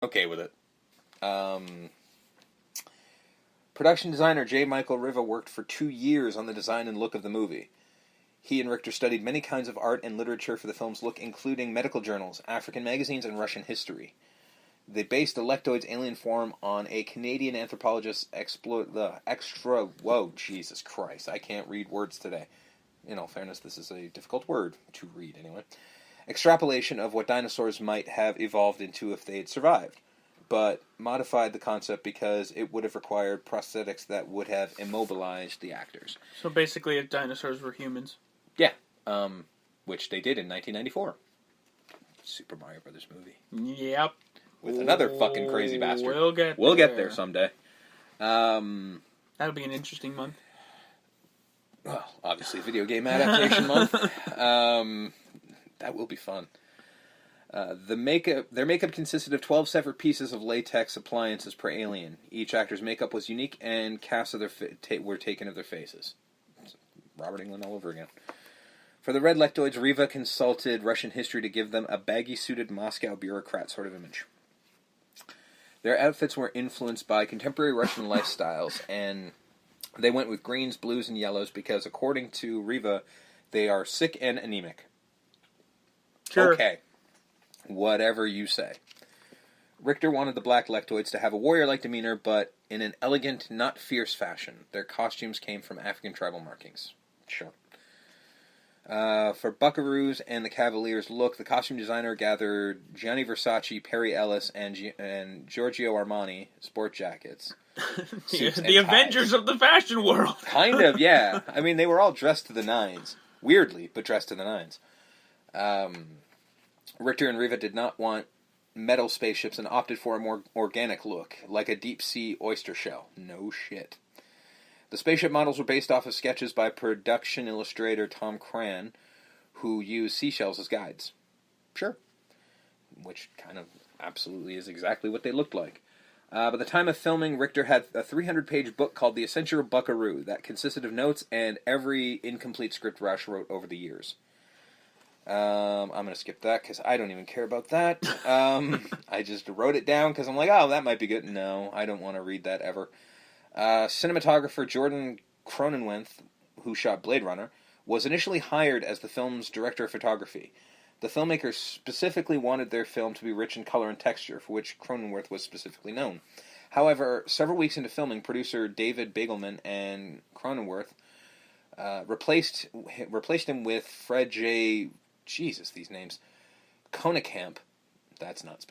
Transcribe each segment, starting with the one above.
okay with it. Production designer J. Michael Riva worked for 2 years on the design and look of the movie. He and Richter studied many kinds of art and literature for the film's look, including medical journals, African magazines, and Russian history. They based the Lectoid's alien form on a Canadian anthropologist's whoa, Jesus Christ, I can't read words today. In all fairness, this is a difficult word to read anyway. Extrapolation of what dinosaurs might have evolved into if they had survived, but modified the concept because it would have required prosthetics that would have immobilized the actors. So basically, if dinosaurs were humans. Yeah, which they did in 1994. Super Mario Brothers movie. Yep. With another fucking crazy bastard. We'll get there someday. That'll be an interesting month. Well, obviously, video game adaptation month. That will be fun. Their makeup consisted of 12 separate pieces of latex appliances per alien. Each actor's makeup was unique, and casts of were taken of their faces. It's Robert Englund all over again. For the Red Lectoids, Riva consulted Russian history to give them a baggy-suited Moscow bureaucrat sort of image. Their outfits were influenced by contemporary Russian lifestyles, and they went with greens, blues, and yellows because, according to Riva, they are sick and anemic. Sure. Okay. Whatever you say. Richter wanted the Black Lectoids to have a warrior-like demeanor, but in an elegant, not fierce fashion. Their costumes came from African tribal markings. Sure. For Buckaroos and the Cavaliers look, the costume designer gathered Gianni Versace, Perry Ellis, and Giorgio Armani sport jackets. The Avengers of the fashion world. Kind of, yeah. I mean, they were all dressed to the nines. Weirdly, but dressed to the nines. Richter and Riva did not want metal spaceships and opted for a more organic look, like a deep-sea oyster shell. No shit. The spaceship models were based off of sketches by production illustrator Tom Cran, who used seashells as guides. Sure. Which kind of absolutely is exactly what they looked like. By the time of filming, Richter had a 300-page book called The Essential Buckaroo that consisted of notes and every incomplete script Rush wrote over the years. I'm going to skip that because I don't even care about that. I just wrote it down because I'm like, oh, that might be good. No, I don't want to read that ever. Cinematographer Jordan Cronenweth, who shot Blade Runner, was initially hired as the film's director of photography. The filmmakers specifically wanted their film to be rich in color and texture, for which Cronenweth was specifically known. However, several weeks into filming, producer David Begelman and Cronenweth replaced him with Fred J. Jesus, these names. Konekamp. That's not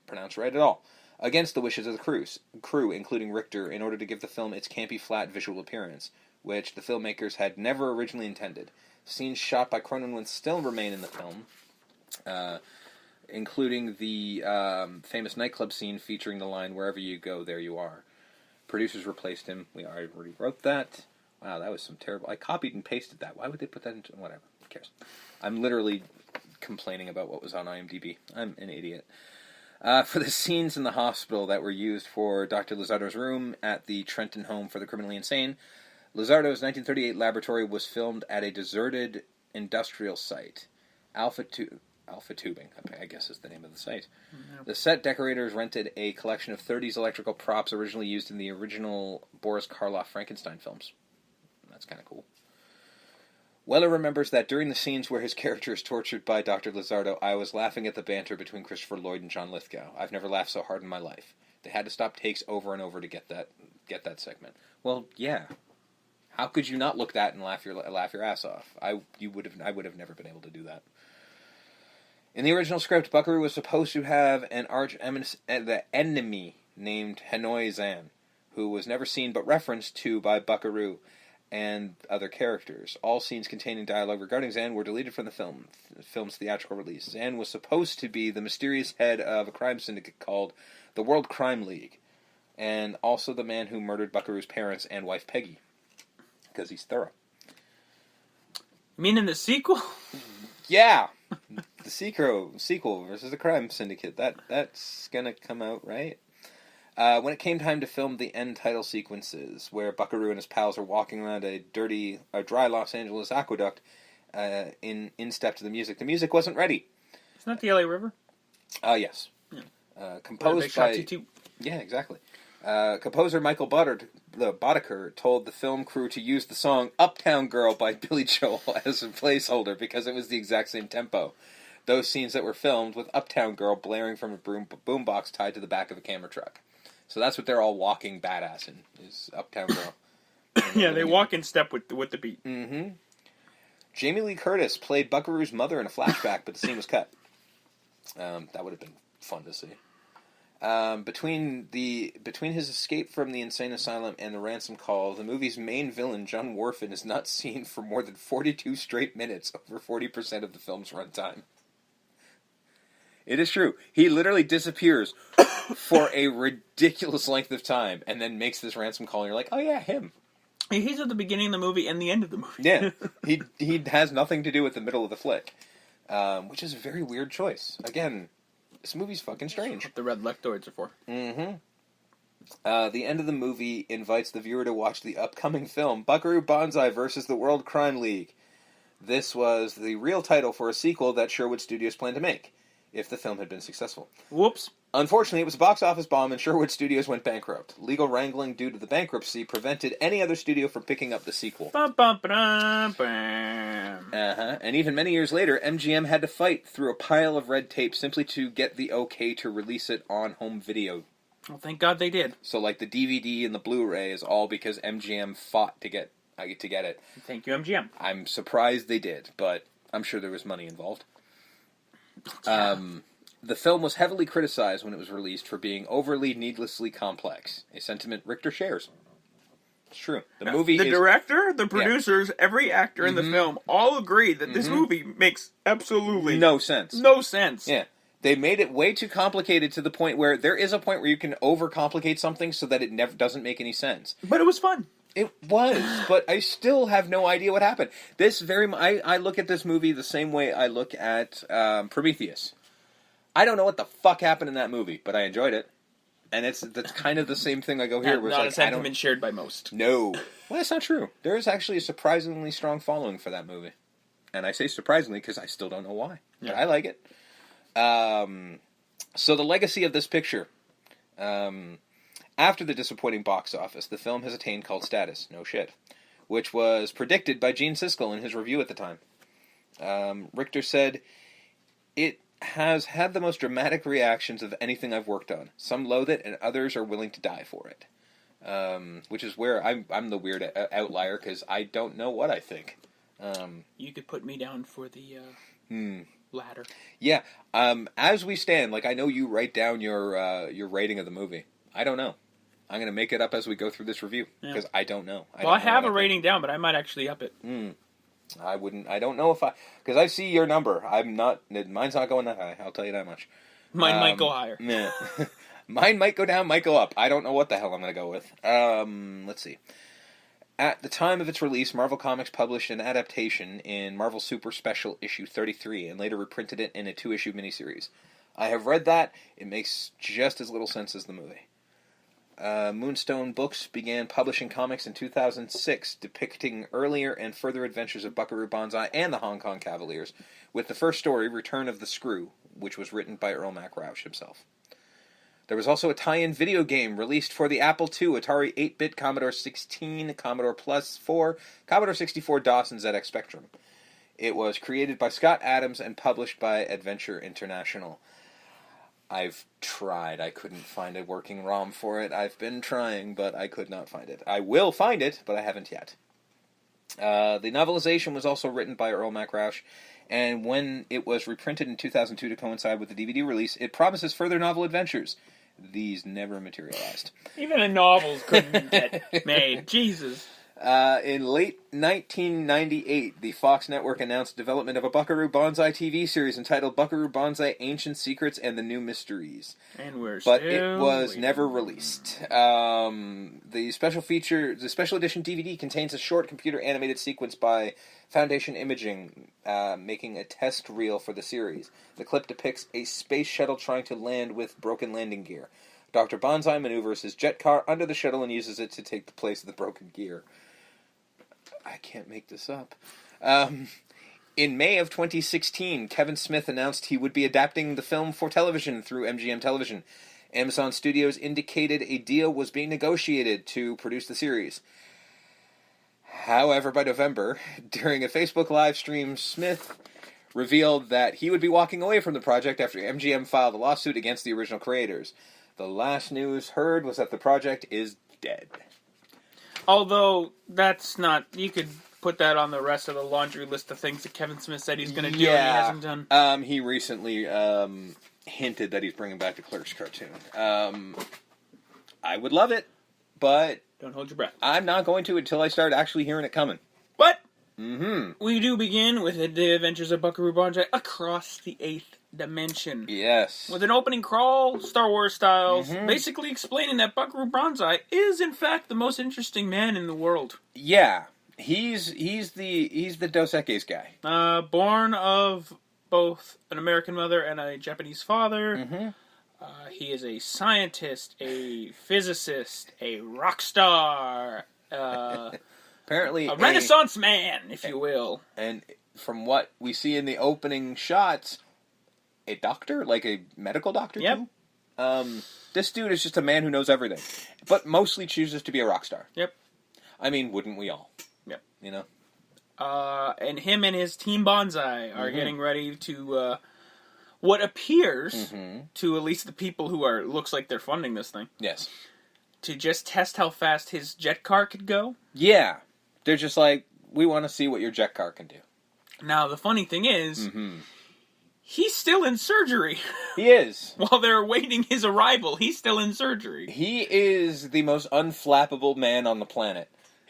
pronounced right at all. Against the wishes of the crew, including Richter, in order to give the film its campy, flat visual appearance, which the filmmakers had never originally intended. Scenes shot by Cronenweth still remain in the film, including the famous nightclub scene featuring the line, "Wherever you go, there you are." Producers replaced him. We already wrote that. Wow, that was some terrible... I copied and pasted that. Why would they put that into... Whatever. Who cares? I'm literally complaining about what was on IMDb. I'm an idiot. For the scenes in the hospital that were used for Dr. Lizardo's room at the Trenton Home for the Criminally Insane, Lizardo's 1938 laboratory was filmed at a deserted industrial site. Alpha Tubing, I guess is the name of the site. Mm-hmm. The set decorators rented a collection of 30s electrical props originally used in the original Boris Karloff Frankenstein films. That's kind of cool. Weller remembers that during the scenes where his character is tortured by Dr. Lizardo, I was laughing at the banter between Christopher Lloyd and John Lithgow. I've never laughed so hard in my life. They had to stop takes over and over to get that segment. Well, yeah. How could you not look at that and laugh your ass off? I would have never been able to do that. In the original script, Buckaroo was supposed to have an enemy named Hanoi Zan, who was never seen but referenced to by Buckaroo and other characters. All scenes containing dialogue regarding Zan were deleted from the film's theatrical release. Zan was supposed to be the mysterious head of a crime syndicate called the World Crime League, and also the man who murdered Buckaroo's parents and wife Peggy, because he's thorough. You mean in the sequel? Yeah! The sequel versus the crime syndicate. That's gonna come out, right? When it came time to film the end title sequences, where Buckaroo and his pals are walking around a dry Los Angeles aqueduct, in step to the music wasn't ready. Isn't that the LA River? Yes. Yeah. Composed by... Yeah, exactly. Composer Michael Boddicker told the film crew to use the song Uptown Girl by Billy Joel as a placeholder because it was the exact same tempo. Those scenes that were filmed with Uptown Girl blaring from a boombox tied to the back of a camera truck. So that's what they're all walking badass in, is Uptown Girl. Yeah, they walk in step with the beat. Mm-hmm. Jamie Lee Curtis played Buckaroo's mother in a flashback, but the scene was cut. That would have been fun to see. Between his escape from the insane asylum and the ransom call, the movie's main villain, John Worfen, is not seen for more than 42 straight minutes, over 40% of the film's runtime. It is true. He literally disappears for a ridiculous length of time, and then makes this ransom call, and you're like, oh yeah, him. He's at the beginning of the movie and the end of the movie. Yeah, he has nothing to do with the middle of the flick, which is a very weird choice. Again, this movie's fucking strange. What the red lectoids are for. Mm-hmm. The end of the movie invites the viewer to watch the upcoming film, Buckaroo Bonzai vs. the World Crime League. This was the real title for a sequel that Sherwood Studios planned to make, if the film had been successful. Whoops. Unfortunately, it was a box office bomb and Sherwood Studios went bankrupt. Legal wrangling due to the bankruptcy prevented any other studio from picking up the sequel. And even many years later, MGM had to fight through a pile of red tape simply to get the okay to release it on home video. Well, thank God they did. So, like, the DVD and the Blu-ray is all because MGM fought to get it. Thank you, MGM. I'm surprised they did, but I'm sure there was money involved. The film was heavily criticized when it was released for being overly needlessly complex, a sentiment Richter shares. It's true. The director, the producers, every actor in the film all agree that this movie makes absolutely no sense. No sense. Yeah. They made it way too complicated to the point where there is a point where you can overcomplicate something so that it never doesn't make any sense. But it was fun. It was, but I still have no idea what happened. I look at this movie the same way I look at Prometheus. I don't know what the fuck happened in that movie, but I enjoyed it. And that's kind of the same thing I go here. Not a sentiment shared by most. No. Well, that's not true. There is actually a surprisingly strong following for that movie. And I say surprisingly because I still don't know why. Yeah. But I like it. So the legacy of this picture. After the disappointing box office, the film has attained cult status. No shit. Which was predicted by Gene Siskel in his review at the time. Richter said, "It has had the most dramatic reactions of anything I've worked on. Some loathe it, and others are willing to die for it." Which is where I'm the weird outlier, because I don't know what I think. You could put me down for the latter. Yeah. As we stand, like, I know you write down your rating of the movie. I don't know. I'm going to make it up as we go through this review, because I don't know. I have a rating down, but I might actually up it. I don't know if because I see your number. Mine's not going that high, I'll tell you that much. Mine might go higher. Yeah. Mine might go down, might go up. I don't know what the hell I'm going to go with. Let's see. At the time of its release, Marvel Comics published an adaptation in Marvel Super Special issue 33 and later reprinted it in a 2-issue miniseries. I have read that. It makes just as little sense as the movie. Moonstone Books began publishing comics in 2006, depicting earlier and further adventures of Buckaroo Bonzai and the Hong Kong Cavaliers, with the first story, Return of the Screw, which was written by Earl Mac Rauch himself. There was also a tie-in video game released for the Apple II, Atari 8-bit, Commodore 16, Commodore Plus 4, Commodore 64 DOS, and ZX Spectrum. It was created by Scott Adams and published by Adventure International. I've tried. I couldn't find a working ROM for it. I've been trying, but I could not find it. I will find it, but I haven't yet. The novelization was also written by Earl Mac Rauch, and when it was reprinted in 2002 to coincide with the DVD release, it promises further novel adventures. These never materialized. Even the novels couldn't get made. Jesus. In late 1998, the Fox network announced development of a Buckaroo Bonzai TV series entitled Buckaroo Bonzai Ancient Secrets and the New Mysteries. And but it was never released. The special edition DVD contains a short computer animated sequence by Foundation Imaging, making a test reel for the series. The clip depicts a space shuttle trying to land with broken landing gear. Dr. Bonzai maneuvers his jet car under the shuttle and uses it to take the place of the broken gear. I can't make this up. In May of 2016, Kevin Smith announced he would be adapting the film for television through MGM Television. Amazon Studios indicated a deal was being negotiated to produce the series. However, by November, during a Facebook live stream, Smith revealed that he would be walking away from the project after MGM filed a lawsuit against the original creators. The last news heard was that the project is dead. Although, that's not... You could put that on the rest of the laundry list of things that Kevin Smith said he's going to do and he hasn't done. He recently hinted that he's bringing back the Clerks cartoon. I would love it, but... Don't hold your breath. I'm not going to until I start actually hearing it coming. But Mm-hmm. we do begin with the adventures of Buckaroo Bonzai across the 8th dimension. Yes. With an opening crawl, Star Wars style, basically explaining that Buckaroo Bonzai is, in fact, the most interesting man in the world. Yeah. He's the Dos Equis guy. Born of both an American mother and a Japanese father. Mm-hmm. He is a scientist, a physicist, a rock star, Apparently a Renaissance man, if you will. And from what we see in the opening shots, a doctor, like a medical doctor, Yep. too. This dude is just a man who knows everything, but mostly chooses to be a rock star. Yep. I mean, wouldn't we all? Yep. You know? And him and his team Bonzai are getting ready to, what appears, to at least the people who looks like they're funding this thing, Yes. to just test how fast his jet car could go. Yeah. They're just like, we want to see what your jet car can do. Now, the funny thing is, he's still in surgery. He is. While they're awaiting his arrival, he's still in surgery. He is the most unflappable man on the planet.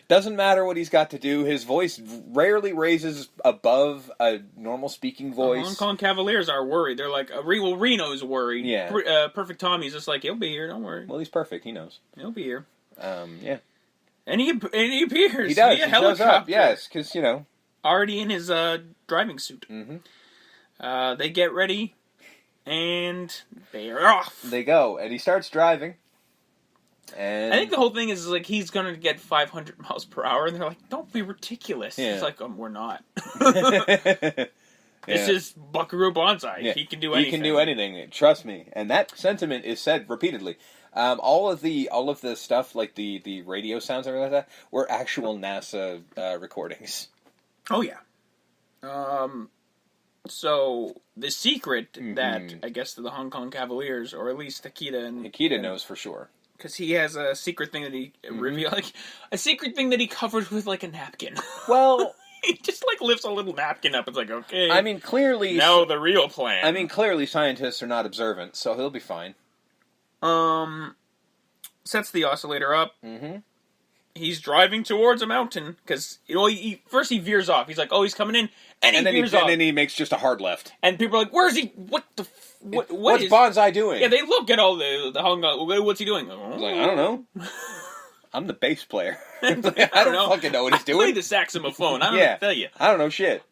Doesn't matter what he's got to do. His voice rarely raises above a normal speaking voice. The Hong Kong Cavaliers are worried. They're like, well, Reno's worried. Yeah. Perfect Tommy's just like, he'll be here, don't worry. Well, he's perfect. He knows. He'll be here. Yeah. And he appears. He does. Via He helicopter. shows up, yes, because, you know. Already in his driving suit. They get ready, and they are off. They go, and he starts driving. And I think the whole thing is like he's going to get 500 miles per hour, and they're like, don't be ridiculous. Yeah. It's like, we're not. Yeah. This is Buckaroo Bonzai. Yeah. He can do anything. He can do anything. Trust me. And that sentiment is said repeatedly. All of the stuff, like the radio sounds and everything like that, were actual NASA recordings. Oh, yeah. So, the secret that, I guess, to the Hong Kong Cavaliers, or at least Akita knows for sure. Because he has a secret thing that he revealed, like, a secret thing that he covers with, like, a napkin. Well... He just, like, lifts a little napkin up. It's like, okay. I mean, clearly... Now the real plan. I mean, clearly scientists are not observant, so he'll be fine. Sets the oscillator up. He's driving towards a mountain, because, you know, first he veers off. He's like, oh, he's coming in, and he veers off. And then he makes just a hard left. And people are like, where's he? What's Bonzai doing? Yeah, they look at all the Hong Kong. What's he doing? I was like, I don't know. I'm the bass player. I don't know. fucking know what he's doing. I play the saxophone. I don't know what to tell you. I don't know shit.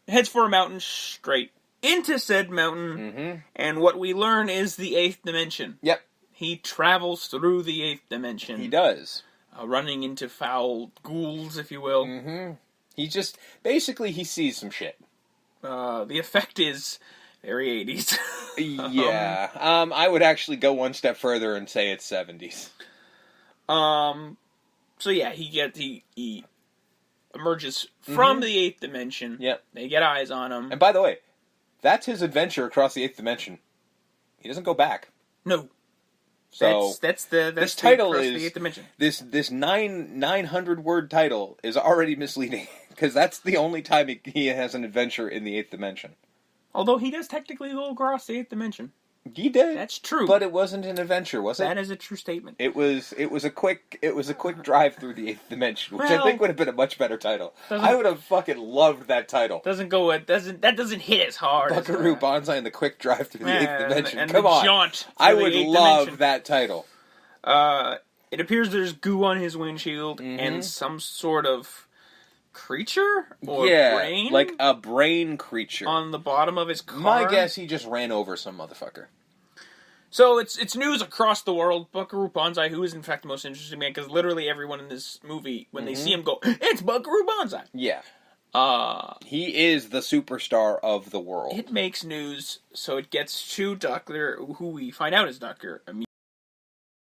Heads for a mountain straight into said mountain, and what we learn is the 8th dimension. Yep. He travels through the 8th dimension. He does. Running into foul ghouls, if you will. He just, basically, he sees some shit. The effect is very 80s. Yeah. I would actually go one step further and say it's 70s. So yeah, he emerges from the 8th dimension. Yep. They get eyes on him. And by the way, that's his adventure across the 8th dimension. He doesn't go back. No. So that's this title is the 8th dimension. This 900 word title is already misleading because that's the only time he has an adventure in the 8th dimension. Although he does technically go across the 8th dimension. He did. That's true. But it wasn't an adventure, was it? That is a true statement. It was a quick drive through the 8th dimension, which I think would have been a much better title. I would have fucking loved that title. That doesn't hit as hard. Buckaroo Bonzai and the quick drive through the 8th dimension. And Come the on. Jaunt I would love dimension. that title. It appears there's goo on his windshield and some sort of creature or brain, like a brain creature on the bottom of his car. My guess, he just ran over some motherfucker. So it's news across the world. Buckaroo Bonzai, who is in fact the most interesting man, because literally everyone in this movie, when they see him, go, "It's Buckaroo Bonzai." Yeah. He is the superstar of the world. It makes news, so it gets to Doctor, who we find out is Doctor